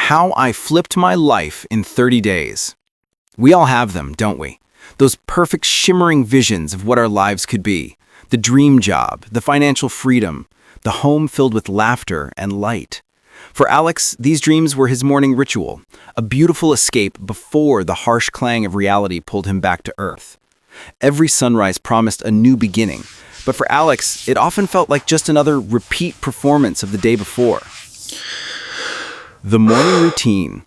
How I Flipped My Life in 30 Days. We all have them, don't we? Those perfect shimmering visions of what our lives could be. The dream job, the financial freedom, the home filled with laughter and light. For Alex, these dreams were his morning ritual, a beautiful escape before the harsh clang of reality pulled him back to earth. Every sunrise promised a new beginning, but for Alex, it often felt like just another repeat performance of the day before. The morning routine.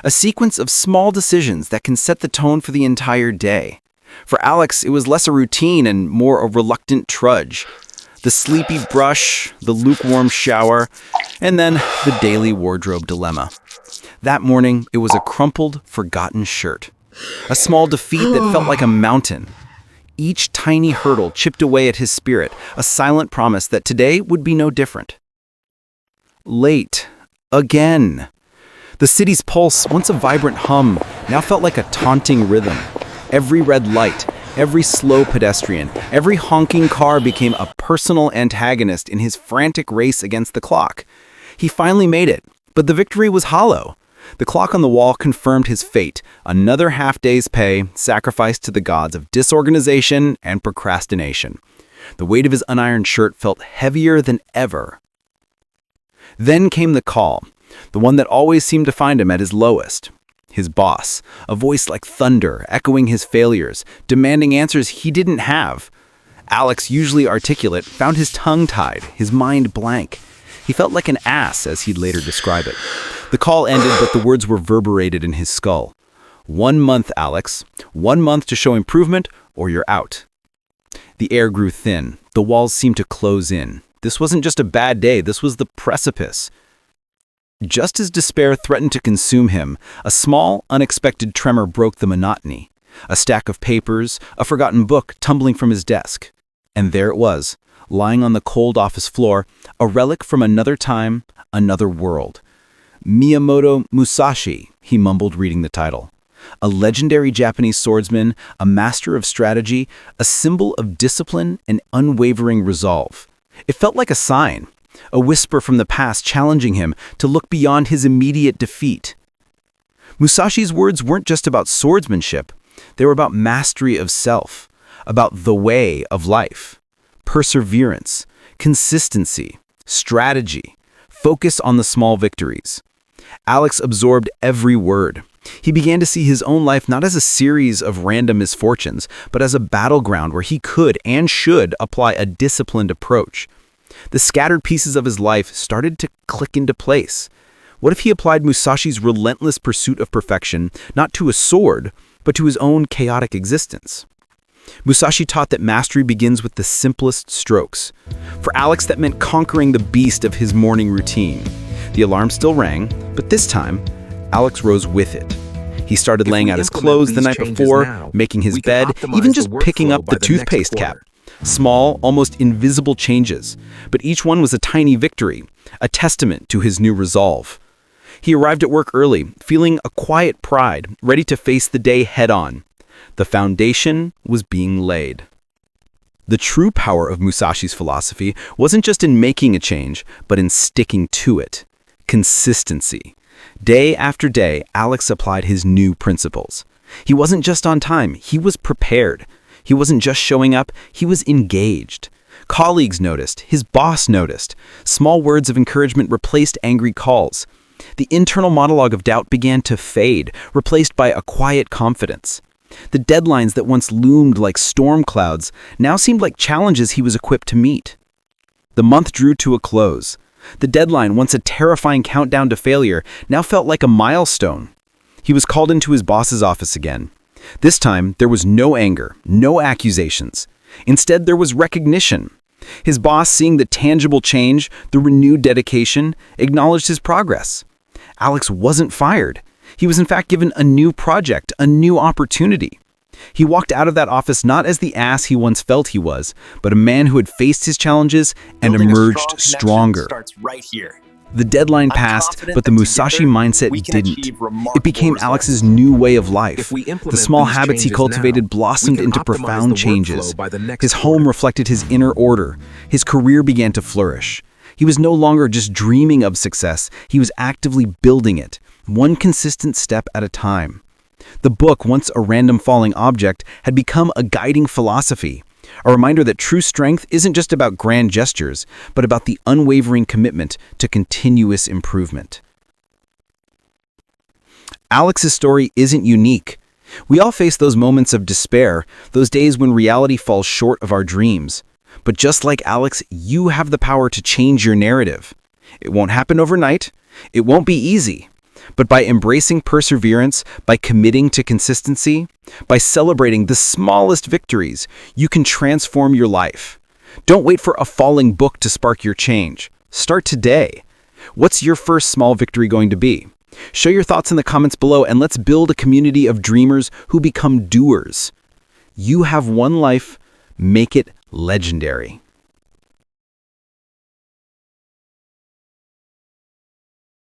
A sequence of small decisions that can set the tone for the entire day. For Alex, it was less a routine and more a reluctant trudge. The sleepy brush, the lukewarm shower, and then the daily wardrobe dilemma. That morning, it was a crumpled, forgotten shirt. A small defeat that felt like a mountain. Each tiny hurdle chipped away at his spirit, a silent promise that today would be no different. Late. Again. The city's pulse, once a vibrant hum, now felt like a taunting rhythm. Every red light, every slow pedestrian, every honking car became a personal antagonist in his frantic race against the clock. He finally made it, but the victory was hollow. The clock on the wall confirmed his fate, another half-day's pay sacrificed to the gods of disorganization and procrastination. The weight of his unironed shirt felt heavier than ever. Then came the call, the one that always seemed to find him at his lowest. His boss, a voice like thunder, echoing his failures, demanding answers he didn't have. Alex, usually articulate, found his tongue tied, his mind blank. He felt like an ass, as he'd later describe it. The call ended, but the words reverberated in his skull. 1 month, Alex. 1 month to show improvement, or you're out. The air grew thin. The walls seemed to close in. This wasn't just a bad day, this was the precipice. Just as despair threatened to consume him, a small, unexpected tremor broke the monotony. A stack of papers, a forgotten book tumbling from his desk. And there it was, lying on the cold office floor, a relic from another time, another world. MIYAMOTO Musashi, he mumbled, reading the title. A legendary Japanese swordsman, a master of strategy, a symbol of discipline and unwavering resolve. It felt like a sign, a whisper from the past challenging him to look beyond his immediate defeat. Musashi's words weren't just about swordsmanship, they were about mastery of self, about the way of life, perseverance, consistency, strategy, focus on the small victories. Alex absorbed every word. He began to see his own life not as a series of random misfortunes, but as a battleground where he could and should apply a disciplined approach. The scattered pieces of his life started to click into place. What if he applied Musashi's relentless pursuit of perfection not to a sword, but to his own chaotic existence? Musashi taught that mastery begins with the simplest strokes. For Alex, that meant conquering the beast of his morning routine. The alarm still rang, but this time, Alex rose with it. He started laying out his clothes the night before, making his bed, even just picking up the toothpaste cap. Small, almost invisible changes, but each one was a tiny victory, a testament to his new resolve. He arrived at work early, feeling a quiet pride, ready to face the day head-on. The foundation was being laid. The true power of Musashi's philosophy wasn't just in making a change, but in sticking to it. Consistency. Day after day, Alex applied his new principles. He wasn't just on time, he was prepared. He wasn't just showing up, he was engaged. Colleagues noticed, his boss noticed. Small words of encouragement replaced angry calls. The internal monologue of doubt began to fade, replaced by a quiet confidence. The deadlines that once loomed like storm clouds now seemed like challenges he was equipped to meet. The month drew to a close. The deadline, once a terrifying countdown to failure, now felt like a milestone. He was called into his boss's office again. This time, there was no anger, no accusations. Instead, there was recognition. His boss, seeing the tangible change, the renewed dedication, acknowledged his progress. Alex wasn't fired. He was in fact given a new project, a new opportunity. He walked out of that office not as the ass he once felt he was, but a man who had faced his challenges and emerged stronger. Starts right here. The deadline passed, but the Musashi mindset didn't. It became Alex's new way of life. The small habits he cultivated blossomed into profound changes. His home reflected his inner order. His career began to flourish. He was no longer just dreaming of success, he was actively building it, one consistent step at a time. The book, once a random falling object, had become a guiding philosophy, a reminder that true strength isn't just about grand gestures, but about the unwavering commitment to continuous improvement. Alex's story isn't unique. We all face those moments of despair, those days when reality falls short of our dreams. But just like Alex, you have the power to change your narrative. It won't happen overnight. It won't be easy. But by embracing perseverance, by committing to consistency, by celebrating the smallest victories, you can transform your life. Don't wait for a falling book to spark your change. Start today. What's your first small victory going to be? Share your thoughts in the comments below, and let's build a community of dreamers who become doers. You have one life. Make it legendary.